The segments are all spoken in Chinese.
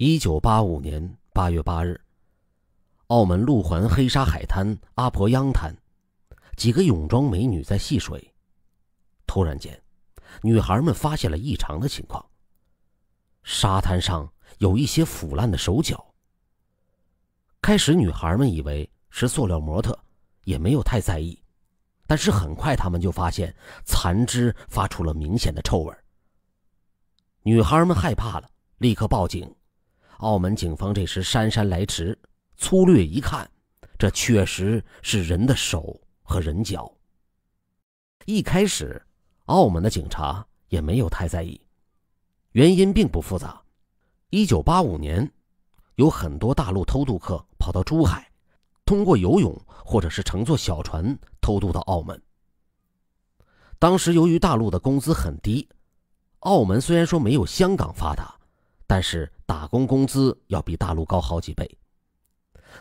1985年8月8日，澳门路环黑沙海滩阿婆央滩，几个泳装美女在戏水。突然间，女孩们发现了异常的情况，沙滩上有一些腐烂的手脚。开始女孩们以为是塑料模特，也没有太在意，但是很快她们就发现残肢发出了明显的臭味。女孩们害怕了，立刻报警。澳门警方这时姗姗来迟，粗略一看，这确实是人的手和人脚。一开始澳门的警察也没有太在意，原因并不复杂。1985年有很多大陆偷渡客跑到珠海，通过游泳或者是乘坐小船偷渡到澳门。当时由于大陆的工资很低，澳门虽然说没有香港发达，但是打工工资要比大陆高好几倍，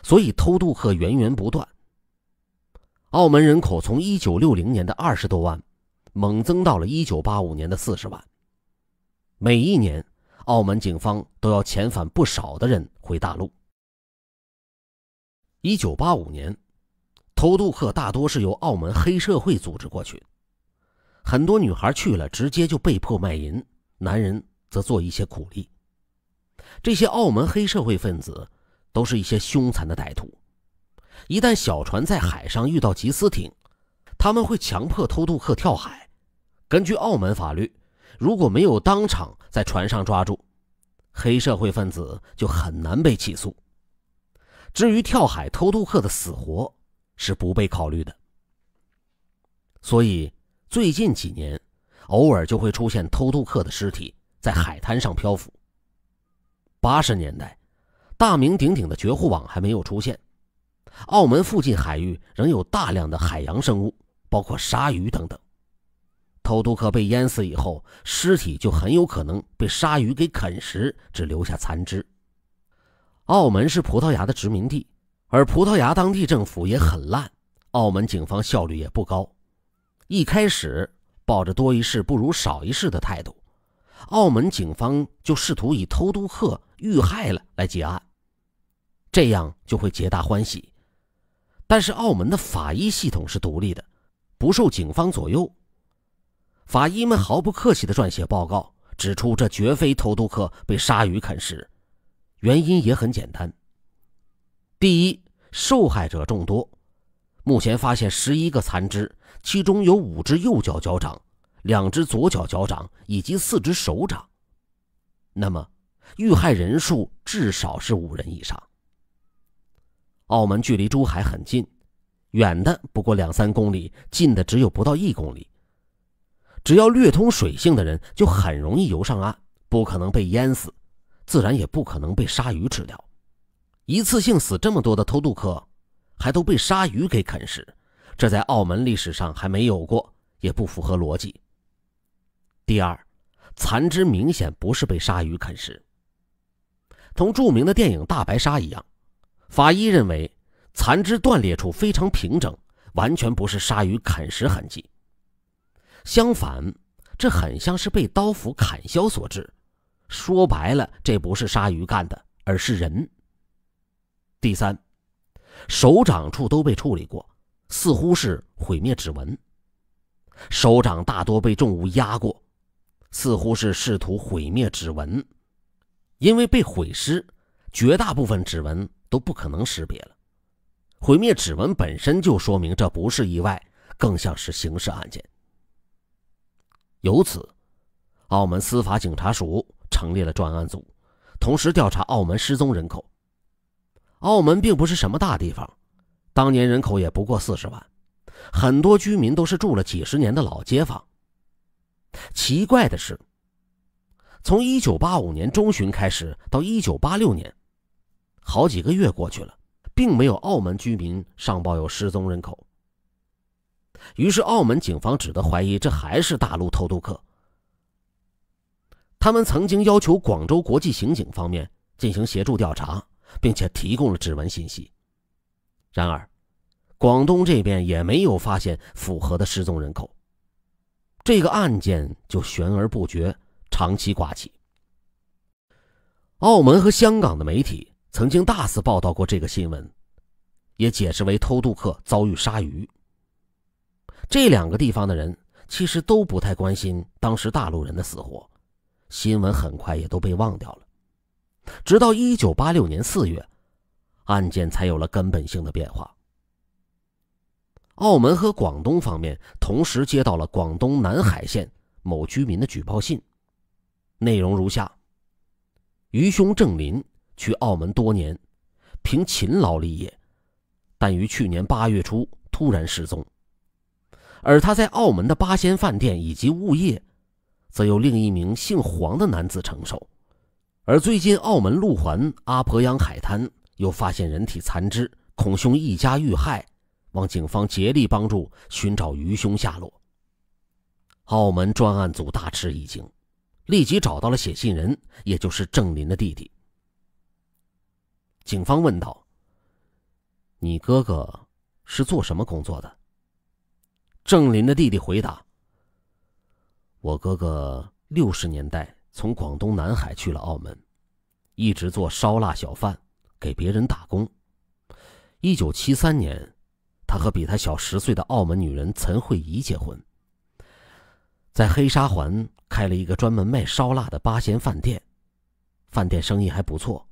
所以偷渡客源源不断。澳门人口从1960年的20多万猛增到了1985年的40万。每一年澳门警方都要遣返不少的人回大陆。1985年偷渡客大多是由澳门黑社会组织过去，很多女孩去了直接就被迫卖淫，男人则做一些苦力。这些澳门黑社会分子都是一些凶残的歹徒，一旦小船在海上遇到缉私艇，他们会强迫偷渡客跳海。根据澳门法律，如果没有当场在船上抓住，黑社会分子就很难被起诉。至于跳海偷渡客的死活是不被考虑的。所以最近几年偶尔就会出现偷渡客的尸体在海滩上漂浮。80年代大名鼎鼎的绝户网还没有出现，澳门附近海域仍有大量的海洋生物，包括鲨鱼等等。偷渡客被淹死以后，尸体就很有可能被鲨鱼给啃食，只留下残肢。澳门是葡萄牙的殖民地，而葡萄牙当地政府也很烂，澳门警方效率也不高。一开始抱着多一事不如少一事的态度，澳门警方就试图以偷渡客遇害了来结案，这样就会皆大欢喜。但是澳门的法医系统是独立的，不受警方左右。法医们毫不客气地撰写报告，指出这绝非偷渡客被鲨鱼啃食，原因也很简单。第一，受害者众多，目前发现11个残肢，其中有5只右脚脚掌，2只左脚脚掌以及4只手掌，那么遇害人数至少是5人以上。澳门距离珠海很近，远的不过2-3公里，近的只有不到1公里。只要略通水性的人就很容易游上岸，不可能被淹死，自然也不可能被鲨鱼吃掉。一次性死这么多的偷渡客还都被鲨鱼给啃食，这在澳门历史上还没有过，也不符合逻辑。第二，残肢明显不是被鲨鱼啃食。同著名的电影《大白鲨》一样，法医认为残肢断裂处非常平整，完全不是鲨鱼啃食痕迹。相反，这很像是被刀斧砍削所致，说白了，这不是鲨鱼干的，而是人。第三，手掌处都被处理过，似乎是毁灭指纹。手掌大多被重物压过，似乎是试图毁灭指纹。因为被毁尸，绝大部分指纹都不可能识别了。毁灭指纹本身就说明这不是意外，更像是刑事案件。由此，澳门司法警察署成立了专案组，同时调查澳门失踪人口。澳门并不是什么大地方，当年人口也不过40万，很多居民都是住了几十年的老街坊。奇怪的是，从1985年中旬开始到1986年，好几个月过去了，并没有澳门居民上报有失踪人口。于是澳门警方只得怀疑这还是大陆偷渡客。他们曾经要求广州国际刑警方面进行协助调查，并且提供了指纹信息。然而广东这边也没有发现符合的失踪人口，这个案件就悬而不决，长期挂起。澳门和香港的媒体曾经大肆报道过这个新闻，也解释为偷渡客遭遇鲨鱼。这两个地方的人其实都不太关心当时大陆人的死活，新闻很快也都被忘掉了。直到1986年4月，案件才有了根本性的变化。澳门和广东方面同时接到了广东南海县某居民的举报信，内容如下：余兄郑林去澳门多年，凭勤劳立业，但于去年8月初突然失踪。而他在澳门的八仙饭店以及物业，则由另一名姓黄的男子承受。而最近澳门路环阿婆洋海滩又发现人体残肢，恐凶一家遇害，望警方竭力帮助寻找余凶下落。澳门专案组大吃一惊，立即找到了写信人，也就是郑林的弟弟。警方问道：你哥哥是做什么工作的？郑林的弟弟回答：我哥哥60年代从广东南海去了澳门，一直做烧腊小贩，给别人打工。1973年，他和比他小10岁的澳门女人岑慧仪结婚，在黑沙环开了一个专门卖烧腊的八仙饭店，饭店生意还不错。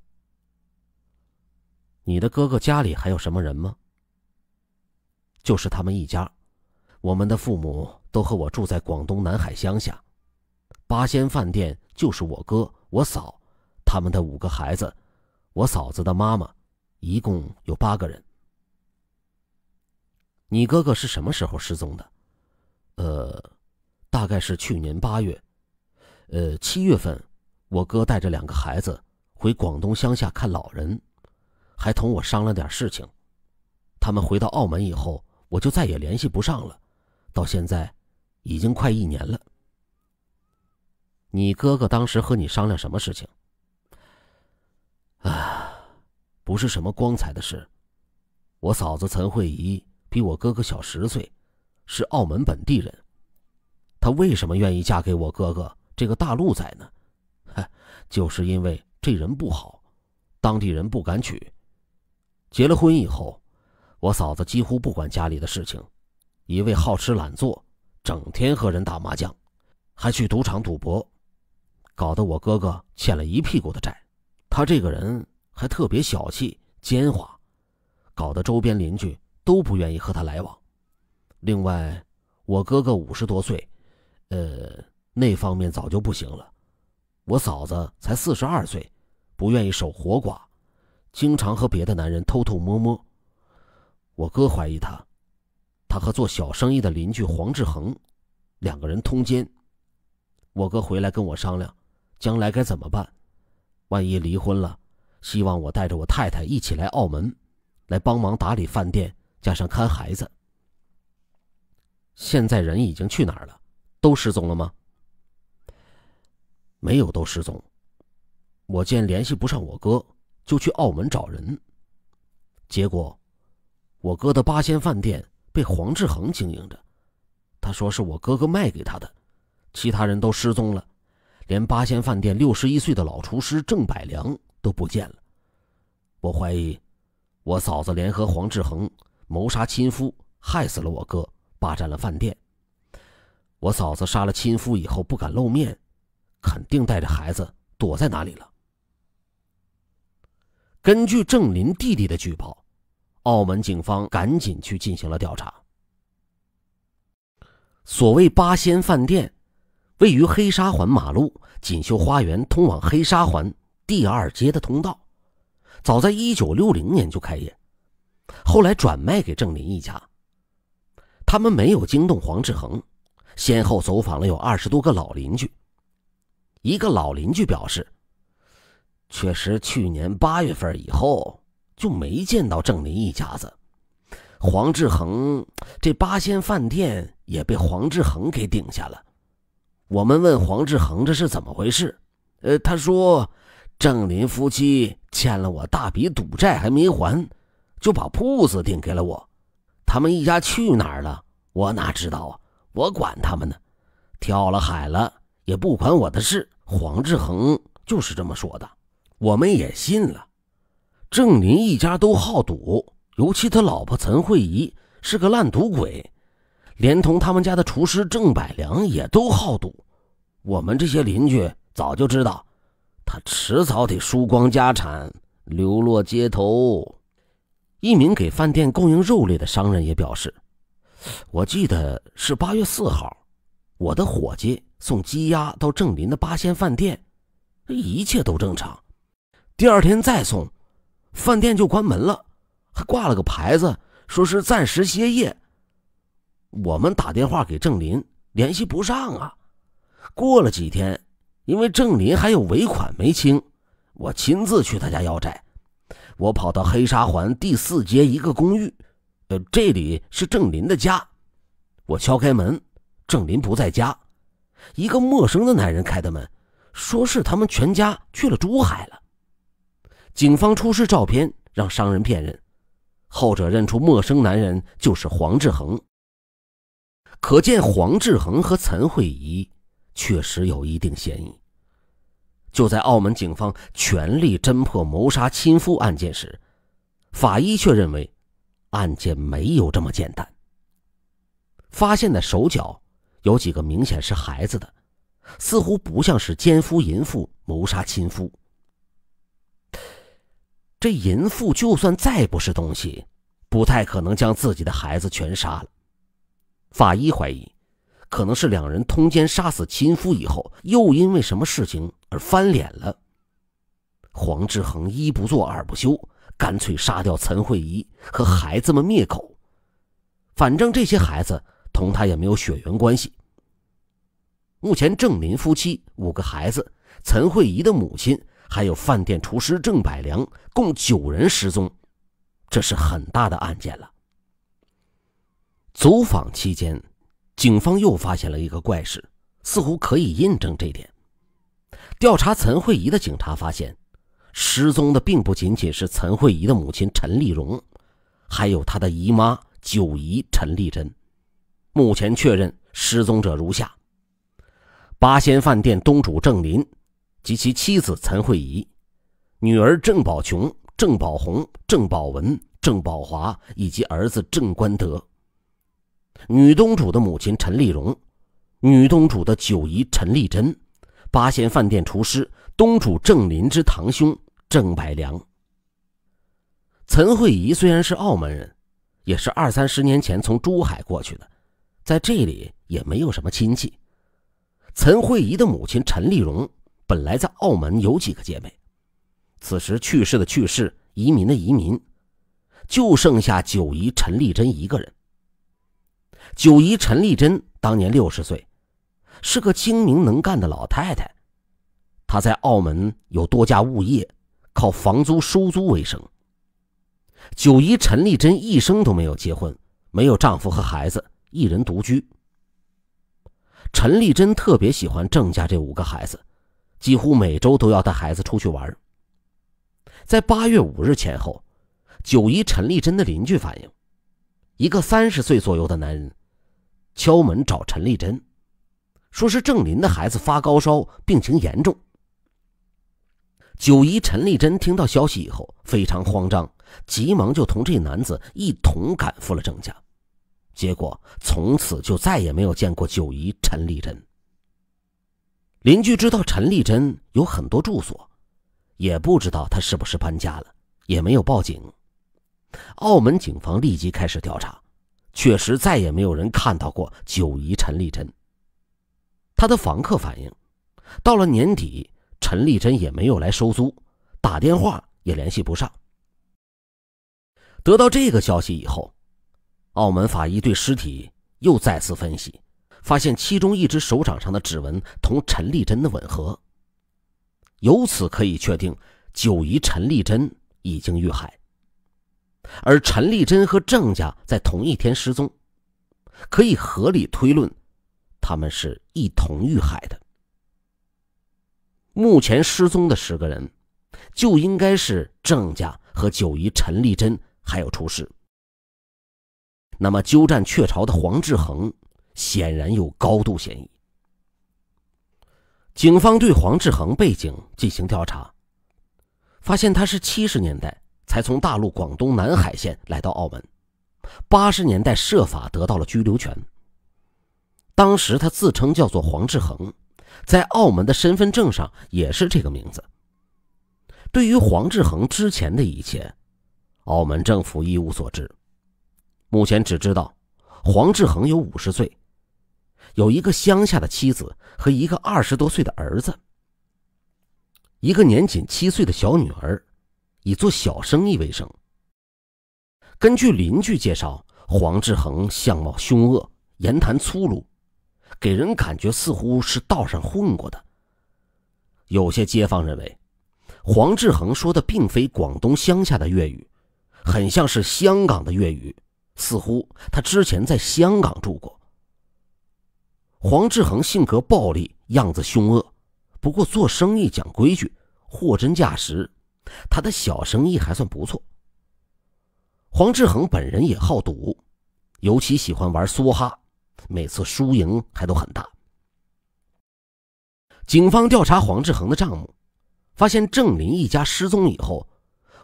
你的哥哥家里还有什么人吗？就是他们一家，我们的父母都和我住在广东南海乡下，八仙饭店就是我哥、我嫂他们的5个孩子，我嫂子的妈妈，一共有8个人。你哥哥是什么时候失踪的？大概是去年8月。7月份，我哥带着2个孩子回广东乡下看老人，还同我商量点事情。他们回到澳门以后，我就再也联系不上了，到现在已经快1年了。你哥哥当时和你商量什么事情？不是什么光彩的事。我嫂子岑慧仪比我哥哥小10岁，是澳门本地人。她为什么愿意嫁给我哥哥这个大陆仔呢？就是因为这人不好，当地人不敢娶。结了婚以后，我嫂子几乎不管家里的事情，一味好吃懒做，整天和人打麻将，还去赌场赌博，搞得我哥哥欠了一屁股的债。他这个人还特别小气奸猾，搞得周边邻居都不愿意和他来往。另外，我哥哥50多岁，那方面早就不行了。我嫂子才42岁，不愿意守活寡，经常和别的男人偷偷摸摸。我哥怀疑他和做小生意的邻居黄志恒2个人通奸。我哥回来跟我商量，将来该怎么办。万一离婚了，希望我带着我太太一起来澳门，来帮忙打理饭店，加上看孩子。现在人已经去哪儿了？都失踪了吗？没有都失踪。我见联系不上我哥，就去澳门找人。结果，我哥的八仙饭店被黄志恒经营着，他说是我哥哥卖给他的，其他人都失踪了，连八仙饭店61岁的老厨师郑百良都不见了。我怀疑我嫂子联合黄志恒谋杀亲夫，害死了我哥，霸占了饭店。我嫂子杀了亲夫以后不敢露面，肯定带着孩子躲在哪里了。根据郑林弟弟的举报，澳门警方赶紧去进行了调查。所谓八仙饭店位于黑沙环马路锦绣花园通往黑沙环第2街的通道，早在1960年就开业，后来转卖给郑林一家。他们没有惊动黄志恒，先后走访了有20多个老邻居。一个老邻居表示，确实去年8月份以后就没见到郑林一家子，黄志恒这八仙饭店也被黄志恒给顶下了。我们问黄志恒这是怎么回事，他说郑林夫妻欠了我大笔赌债还没还，就把铺子顶给了我。他们一家去哪儿了我哪知道啊，我管他们呢，跳了海了也不管我的事。黄志恒就是这么说的。我们也信了。郑林一家都好赌，尤其他老婆陈慧仪是个烂赌鬼，连同他们家的厨师郑百良也都好赌。我们这些邻居早就知道，他迟早得输光家产，流落街头。一名给饭店供应肉类的商人也表示，我记得是8月4号，我的伙计送鸡鸭到郑林的八仙饭店，一切都正常。第二天再送，饭店就关门了，还挂了个牌子，说是暂时歇业。我们打电话给郑林，联系不上啊。过了几天，因为郑林还有尾款没清，我亲自去他家要债。我跑到黑沙环第4街一个公寓，这里是郑林的家。我敲开门，郑林不在家，一个陌生的男人开的门，说是他们全家去了珠海了。警方出示照片让商人辨认，后者认出陌生男人就是黄志恒。可见黄志恒和陈慧仪确实有一定嫌疑。就在澳门警方全力侦破谋杀亲夫案件时，法医却认为案件没有这么简单。发现的手脚有几个明显是孩子的，似乎不像是奸夫淫妇谋杀亲夫。这淫妇就算再不是东西，不太可能将自己的孩子全杀了。法医怀疑，可能是两人通奸杀死亲夫以后，又因为什么事情而翻脸了。黄志恒一不做二不休，干脆杀掉陈慧仪和孩子们灭口。反正这些孩子同他也没有血缘关系。目前郑林夫妻5个孩子，陈慧仪的母亲还有饭店厨师郑百良，共9人失踪，这是很大的案件了。走访期间，警方又发现了一个怪事，似乎可以印证这点。调查陈慧仪的警察发现，失踪的并不仅仅是陈慧仪的母亲陈丽蓉，还有她的姨妈九姨陈丽珍。目前确认失踪者如下：八仙饭店东主郑林及其妻子陈慧仪，女儿郑宝琼、郑宝红、郑宝文、郑宝华以及儿子郑关德。女东主的母亲陈丽蓉，女东主的九姨陈丽珍，八仙饭店厨师东主郑林之堂兄郑百良。陈慧仪虽然是澳门人，也是20-30年前从珠海过去的，在这里也没有什么亲戚。陈慧仪的母亲陈丽蓉本来在澳门有几个姐妹，此时去世的去世，移民的移民，就剩下九姨陈丽珍一个人。九姨陈丽珍当年60岁，是个精明能干的老太太。她在澳门有多家物业，靠房租收租为生。九姨陈丽珍一生都没有结婚，没有丈夫和孩子，一人独居。陈丽珍特别喜欢郑家这5个孩子，几乎每周都要带孩子出去玩。在8月5日前后，九姨陈丽珍的邻居反映，一个30岁左右的男人敲门找陈丽珍，说是郑林的孩子发高烧，病情严重。九姨陈丽珍听到消息以后非常慌张，急忙就同这男子一同赶赴了郑家。结果从此就再也没有见过九姨陈丽珍。邻居知道陈丽珍有很多住所，也不知道她是不是搬家了，也没有报警。澳门警方立即开始调查，确实再也没有人看到过九姨陈丽珍。她的房客反映，到了年底，陈丽珍也没有来收租，打电话也联系不上。得到这个消息以后，澳门法医对尸体又再次分析，发现其中一只手掌上的指纹同陈丽珍的吻合，由此可以确定九姨陈丽珍已经遇害。而陈丽珍和郑家在同一天失踪，可以合理推论他们是一同遇害的。目前失踪的10个人就应该是郑家和九姨陈丽珍还有厨师。那么鸠占鹊巢的黄志恒显然有高度嫌疑。警方对黄志恒背景进行调查，发现他是70年代才从大陆广东南海县来到澳门，80年代设法得到了居留权。当时他自称叫做黄志恒，在澳门的身份证上也是这个名字。对于黄志恒之前的一切，澳门政府一无所知。目前只知道黄志恒有50岁，有一个乡下的妻子和一个20多岁的儿子，一个年仅7岁的小女儿，以做小生意为生。根据邻居介绍，黄志恒相貌凶恶，言谈粗鲁，给人感觉似乎是道上混过的。有些街坊认为，黄志恒说的并非广东乡下的粤语，很像是香港的粤语，似乎他之前在香港住过。黄志恒性格暴戾，样子凶恶，不过做生意讲规矩，货真价实，他的小生意还算不错。黄志恒本人也好赌，尤其喜欢玩梭哈，每次输赢还都很大。警方调查黄志恒的账目，发现郑林一家失踪以后，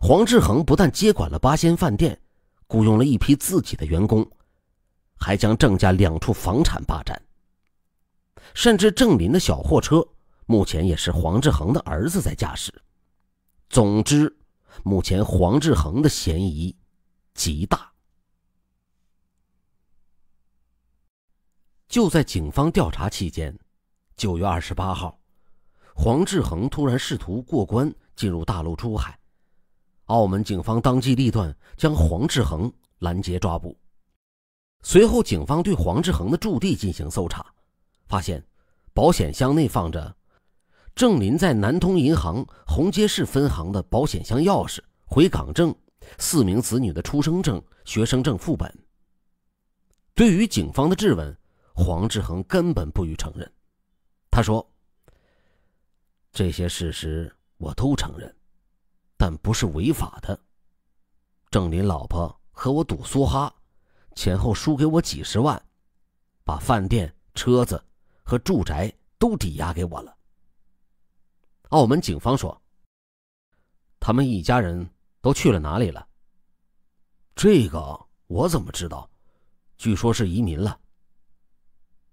黄志恒不但接管了八仙饭店，雇佣了一批自己的员工，还将郑家2处房产霸占。甚至郑林的小货车目前也是黄志恒的儿子在驾驶。总之，目前黄志恒的嫌疑极大。就在警方调查期间，9月28号，黄志恒突然试图过关进入大陆出海，澳门警方当机立断将黄志恒拦截抓捕。随后警方对黄志恒的驻地进行搜查，发现保险箱内放着郑林在南通银行红街市分行的保险箱钥匙、回港证、4名子女的出生证、学生证副本。对于警方的质问，黄志恒根本不予承认。他说，这些事实我都承认，但不是违法的。郑林老婆和我赌梭哈，前后输给我几十万，把饭店、车子和住宅都抵押给我了。澳门警方说，他们一家人都去了哪里了？这个我怎么知道？据说是移民了。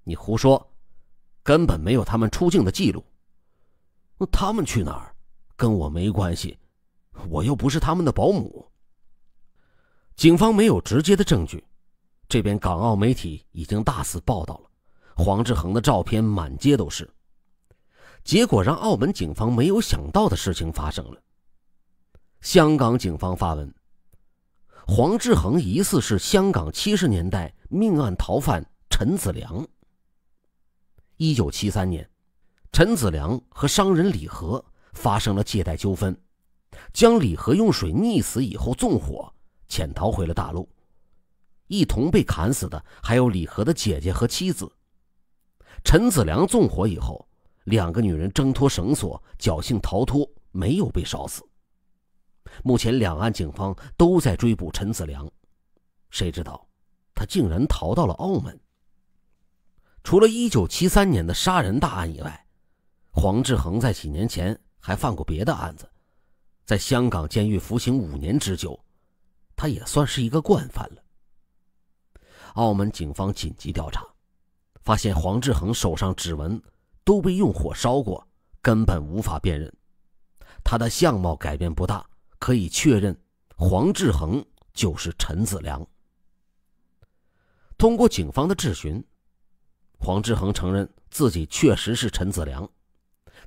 你胡说，根本没有他们出境的记录。他们去哪儿跟我没关系，我又不是他们的保姆。警方没有直接的证据，这边港澳媒体已经大肆报道了，黄志恒的照片满街都是。结果让澳门警方没有想到的事情发生了。香港警方发文，黄志恒疑似是香港70年代命案逃犯陈子良。1973年，陈子良和商人李和发生了借贷纠纷，将李和用水溺死以后纵火，潜逃回了大陆。一同被砍死的还有李和的姐姐和妻子。陈子良纵火以后，2个女人挣脱绳索，侥幸逃脱，没有被烧死。目前两岸警方都在追捕陈子良，谁知道他竟然逃到了澳门。除了1973年的杀人大案以外，黄志恒在几年前还犯过别的案子，在香港监狱服刑5年之久，他也算是一个惯犯了。澳门警方紧急调查，发现黄志恒手上指纹都被用火烧过，根本无法辨认。他的相貌改变不大，可以确认黄志恒就是陈子良。通过警方的质询，黄志恒承认自己确实是陈子良，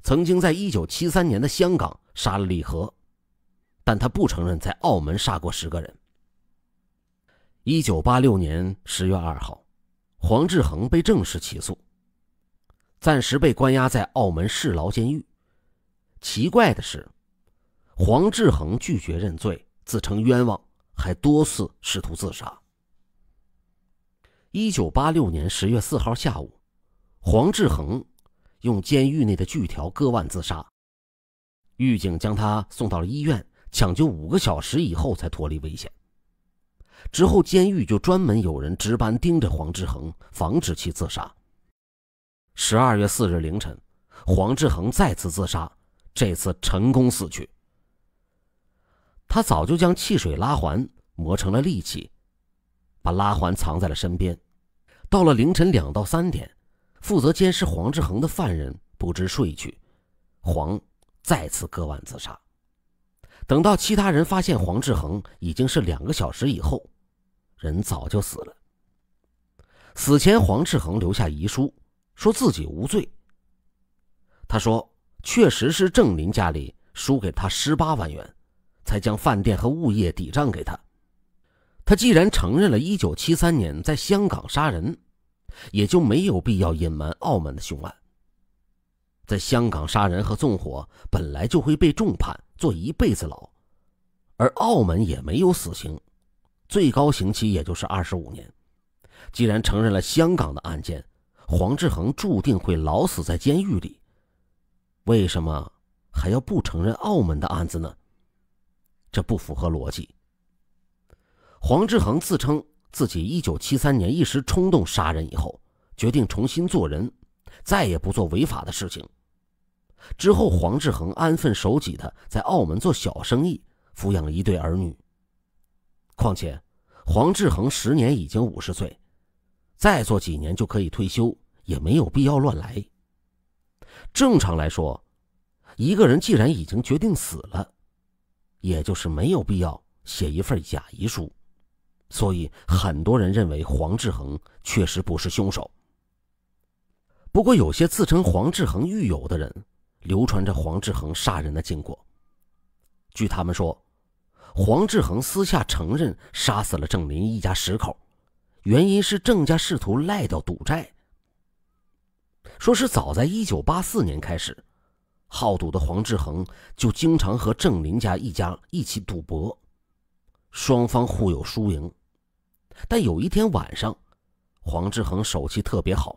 曾经在1973年的香港杀了李和，但他不承认在澳门杀过10个人。1986年10月2号，黄志恒被正式起诉，暂时被关押在澳门市劳监狱。奇怪的是，黄志恒拒绝认罪，自称冤枉，还多次试图自杀。1986年10月4号下午，黄志恒用监狱内的锯条割腕自杀，狱警将他送到了医院，抢救5个小时以后才脱离危险。之后监狱就专门有人值班盯着黄志恒，防止其自杀。12月4日凌晨，黄志恒再次自杀，这次成功死去。他早就将汽水拉环磨成了利器，把拉环藏在了身边。到了凌晨2到3点，负责监视黄志恒的犯人不知睡去，黄再次割腕自杀。等到其他人发现黄志恒，已经是2个小时以后，人早就死了。死前黄志恒留下遗书，说自己无罪。他说确实是郑林家里输给他18万元，才将饭店和物业抵账给他。他既然承认了1973年在香港杀人，也就没有必要隐瞒澳门的凶案。在香港杀人和纵火本来就会被重判，坐1辈子牢，而澳门也没有死刑，最高刑期也就是25年。既然承认了香港的案件，黄志恒注定会老死在监狱里，为什么还要不承认澳门的案子呢？这不符合逻辑。黄志恒自称自己1973年一时冲动杀人以后，决定重新做人，再也不做违法的事情。之后黄志恒安分守己的在澳门做小生意，抚养了1对儿女。况且黄志恒时年已经50岁，再做几年就可以退休，也没有必要乱来。正常来说，一个人既然已经决定死了，也就是没有必要写一份假遗书。所以很多人认为黄志恒确实不是凶手。不过有些自称黄志恒狱友的人流传着黄志恒杀人的经过。据他们说，黄志恒私下承认杀死了郑林一家10口，原因是郑家试图赖掉赌债。说是早在1984年开始，好赌的黄志恒就经常和郑林家一家一起赌博，双方互有输赢。但有一天晚上，黄志恒手气特别好，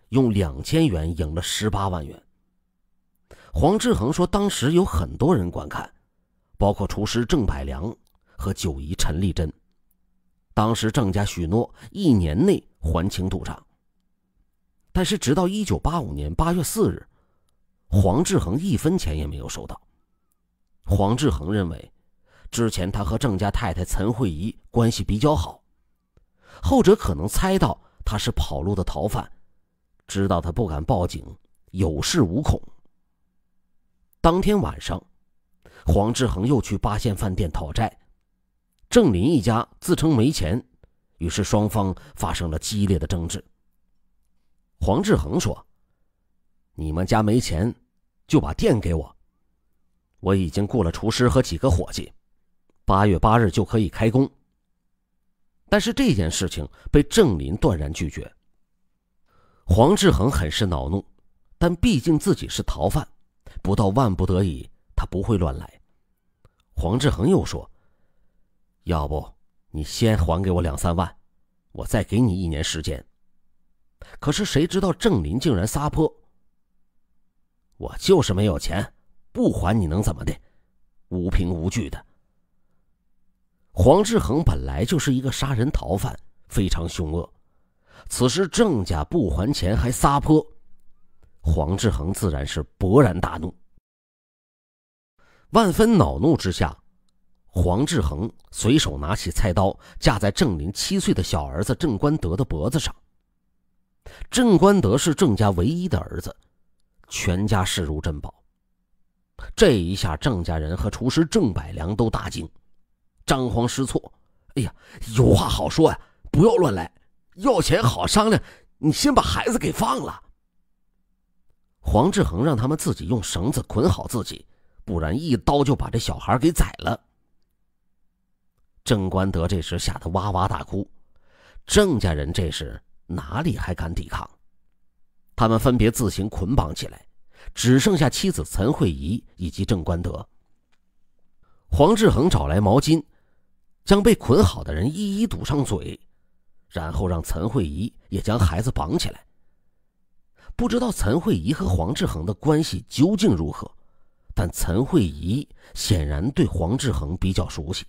用2000元赢了18万元。黄志恒说当时有很多人观看，包括厨师郑百良和九姨陈丽珍。当时郑家许诺1年内还清赌账，但是直到1985年8月4日，黄志恒1分钱也没有收到。黄志恒认为之前他和郑家太太陈慧仪关系比较好，后者可能猜到他是跑路的逃犯，知道他不敢报警，有恃无恐。当天晚上，黄志恒又去八仙饭店讨债，郑林一家自称没钱，于是双方发生了激烈的争执。黄志恒说：“你们家没钱，就把店给我，我已经雇了厨师和几个伙计，8月8日就可以开工。”但是这件事情被郑林断然拒绝。黄志恒很是恼怒，但毕竟自己是逃犯，不到万不得已，他不会乱来。黄志恒又说：“要不你先还给我2、3万，我再给你1年时间。”可是谁知道郑林竟然撒泼：“我就是没有钱，不还你能怎么的？无凭无据的。”黄志恒本来就是一个杀人逃犯，非常凶恶，此时郑家不还钱还撒泼，黄志恒自然是勃然大怒。万分恼怒之下，黄志恒随手拿起菜刀架在郑林7岁的小儿子郑关德的脖子上。郑关德是郑家唯一的儿子，全家视如珍宝。这一下郑家人和厨师郑百良都大惊，张皇失措：“哎呀，有话好说呀，不要乱来，要钱好商量，你先把孩子给放了。”黄志恒让他们自己用绳子捆好自己，不然一刀就把这小孩给宰了。郑关德这时吓得哇哇大哭，郑家人这时哪里还敢抵抗？他们分别自行捆绑起来，只剩下妻子陈慧仪以及郑关德。黄志恒找来毛巾，将被捆好的人一一堵上嘴，然后让陈慧仪也将孩子绑起来。不知道陈慧仪和黄志恒的关系究竟如何，但陈慧仪显然对黄志恒比较熟悉。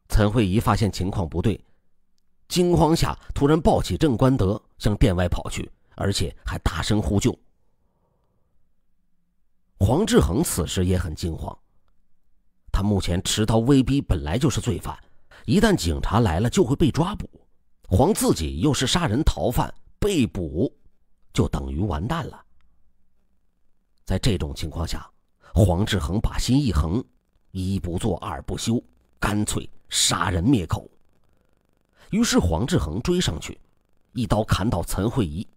陈慧仪发现情况不对，惊慌下突然抱起郑关德向店外跑去，而且还大声呼救。黄志恒此时也很惊慌，他目前持刀威逼本来就是罪犯，一旦警察来了就会被抓捕，黄自己又是杀人逃犯，被捕就等于完蛋了。在这种情况下，黄志恒把心一横，一不做二不休，干脆杀人灭口。于是黄志恒追上去，一刀砍倒陈慧仪。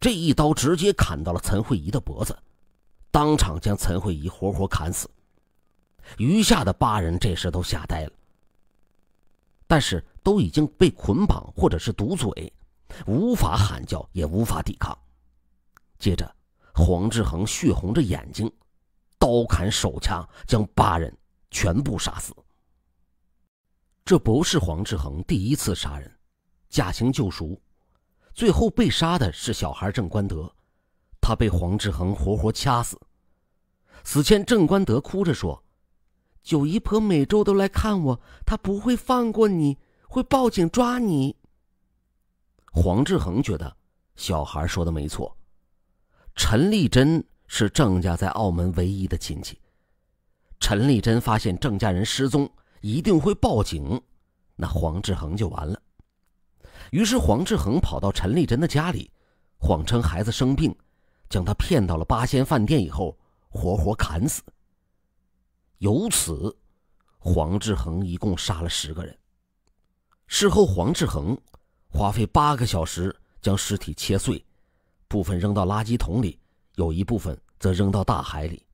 这一刀直接砍到了陈慧仪的脖子，当场将陈慧仪活活砍死。余下的8人这时都吓呆了，但是都已经被捆绑或者是堵嘴，无法喊叫也无法抵抗。接着黄志恒血红着眼睛，刀砍手掐，将8人全部杀死。这不是黄志恒第一次杀人，驾轻就熟。最后被杀的是小孩郑关德，他被黄志恒活活掐死。死前郑关德哭着说，九姨婆每周都来看我，她不会放过你，会报警抓你。黄志恒觉得小孩说的没错，陈丽珍是郑家在澳门唯一的亲戚，陈丽珍发现郑家人失踪，一定会报警，那黄志恒就完了。于是黄志恒跑到陈丽珍的家里，谎称孩子生病，将他骗到了八仙饭店以后，活活砍死。由此黄志恒一共杀了10个人。事后黄志恒花费8个小时将尸体切碎，部分扔到垃圾桶里，有一部分则扔到大海里。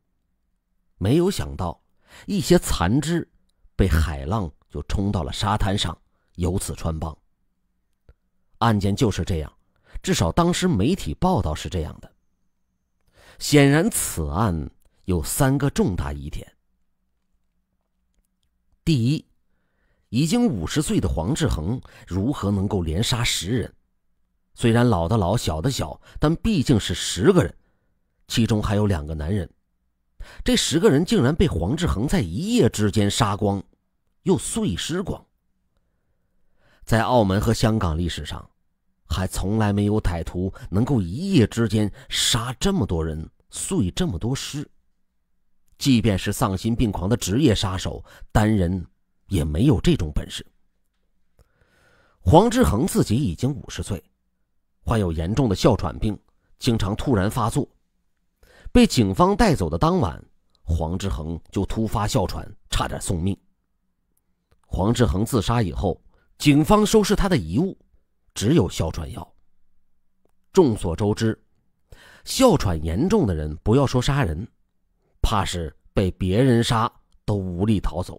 没有想到一些残肢被海浪就冲到了沙滩上，由此穿帮。案件就是这样，至少当时媒体报道是这样的。显然此案有3个重大疑点。第一，已经50岁的黄志恒如何能够连杀10人？虽然老的老，小的小，但毕竟是10个人，其中还有2个男人。这10个人竟然被黄志恒在一夜之间杀光，又碎尸光。在澳门和香港历史上，还从来没有歹徒能够一夜之间杀这么多人，碎这么多尸。即便是丧心病狂的职业杀手，单人也没有这种本事。黄志恒自己已经50岁，患有严重的哮喘病，经常突然发作。被警方带走的当晚，黄志恒就突发哮喘，差点送命。黄志恒自杀以后，警方收拾他的遗物，只有哮喘药。众所周知，哮喘严重的人不要说杀人，怕是被别人杀都无力逃走。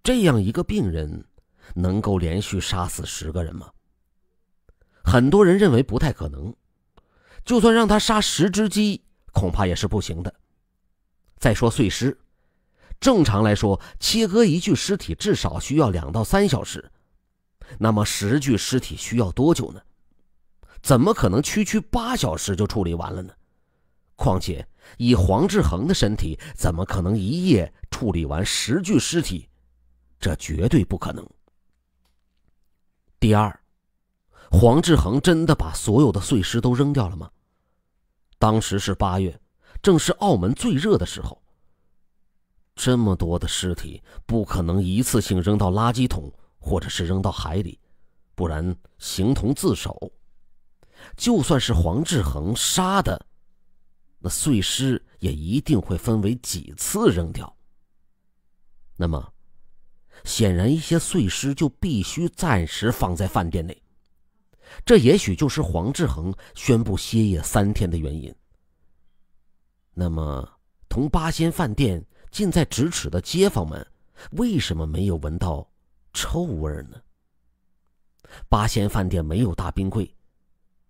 这样一个病人能够连续杀死10个人吗？很多人认为不太可能，就算让他杀10只鸡，恐怕也是不行的。再说碎尸，正常来说，切割一具尸体至少需要2到3小时，那么10具尸体需要多久呢？怎么可能区区8小时就处理完了呢？况且以黄志恒的身体，怎么可能一夜处理完10具尸体？这绝对不可能。第二，黄志恒真的把所有的碎尸都扔掉了吗？当时是8月，正是澳门最热的时候，这么多的尸体不可能一次性扔到垃圾桶或者是扔到海里，不然形同自首。就算是黄志恒杀的，那碎尸也一定会分为几次扔掉。那么显然一些碎尸就必须暂时放在饭店内，这也许就是黄志恒宣布歇业3天的原因。那么同八仙饭店近在咫尺的街坊们为什么没有闻到臭味呢？八仙饭店没有大冰柜，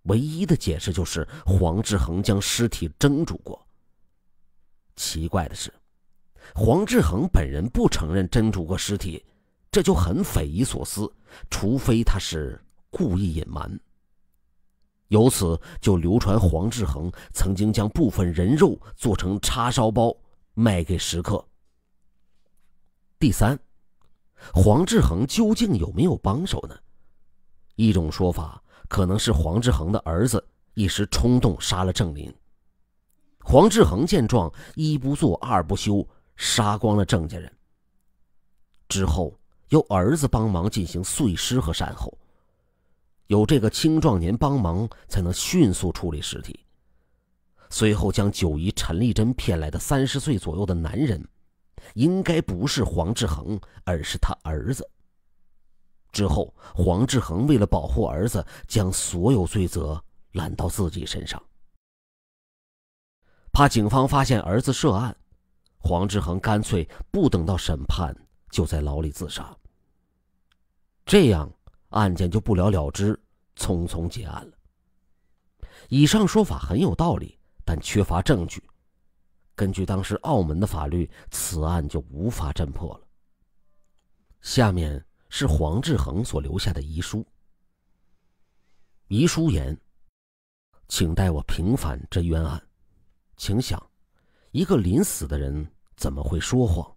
唯一的解释就是黄志恒将尸体蒸煮过。奇怪的是，黄志恒本人不承认蒸煮过尸体，这就很匪夷所思，除非他是故意隐瞒。由此就流传黄志恒曾经将部分人肉做成叉烧包卖给食客。第三，黄志恒究竟有没有帮手呢？一种说法可能是黄志恒的儿子一时冲动杀了郑林。黄志恒见状，一不做二不休，杀光了郑家人。之后由儿子帮忙进行碎尸和善后，有这个青壮年帮忙，才能迅速处理尸体。随后将九姨陈丽珍骗来的30岁左右的男人，应该不是黄志恒，而是他儿子。之后黄志恒为了保护儿子，将所有罪责揽到自己身上。怕警方发现儿子涉案，黄志恒干脆不等到审判就在牢里自杀。这样案件就不了了之，匆匆结案了。以上说法很有道理，但缺乏证据。根据当时澳门的法律，此案就无法侦破了。下面是黄志恒所留下的遗书。遗书言：请代我平反这冤案。请想，一个临死的人怎么会说谎？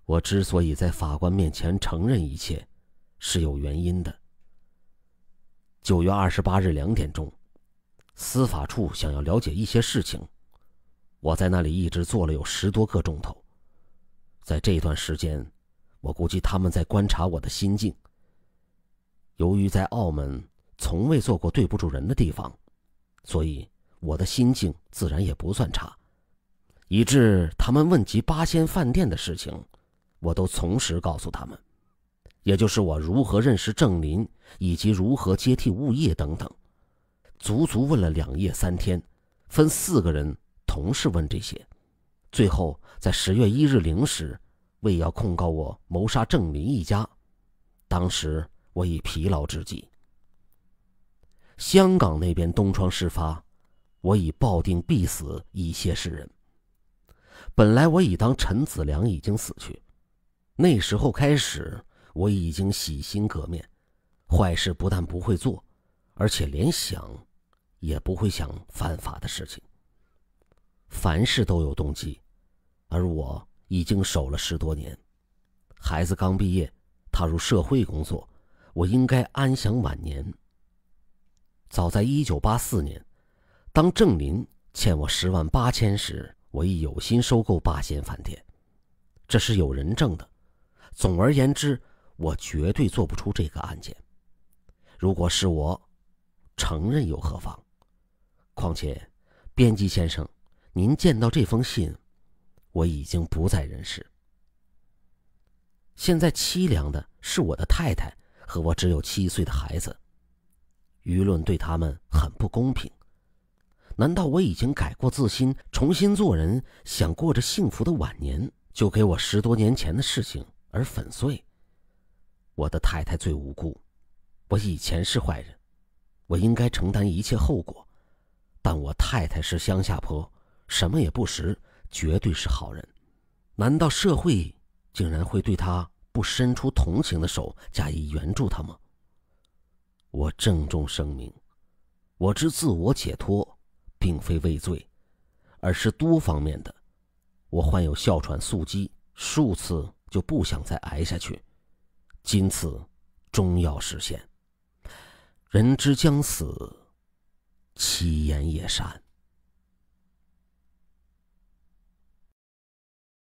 我之所以在法官面前承认一切，是有原因的。9月28日2点钟，司法处想要了解一些事情，我在那里一直坐了有10多个钟头。在这段时间，我估计他们在观察我的心境。由于在澳门从未做过对不住人的地方，所以我的心境自然也不算差，以致他们问及八仙饭店的事情，我都从实告诉他们，也就是我如何认识郑林，以及如何接替物业等等。足足问了2夜3天，分4个人同时问这些。最后在10月1日0时，为要控告我谋杀郑林一家，当时我已疲劳至极。香港那边东窗事发，我已抱定必死，以谢世人。本来我已当陈子良已经死去，那时候开始，我已经洗心革面，坏事不但不会做，而且连想也不会想犯法的事情。凡事都有动机，而我已经守了10多年，孩子刚毕业，踏入社会工作，我应该安享晚年。早在1984年，当郑林欠我10万8千时，我已有心收购八仙饭店，这是有人证的。总而言之，我绝对做不出这个案件。如果是我，承认又何妨？况且，编辑先生，您见到这封信，我已经不在人世。现在凄凉的是我的太太和我只有7岁的孩子，舆论对他们很不公平。难道我已经改过自新，重新做人，想过着幸福的晚年，就给我10多年前的事情而粉碎？我的太太最无辜，我以前是坏人，我应该承担一切后果。但我太太是乡下婆，什么也不识，绝对是好人。难道社会竟然会对她不伸出同情的手加以援助她吗？我郑重声明，我之自我解脱并非畏罪，而是多方面的。我患有哮喘速激，数次就不想再挨下去，今次终要实现。人之将死，其言也善。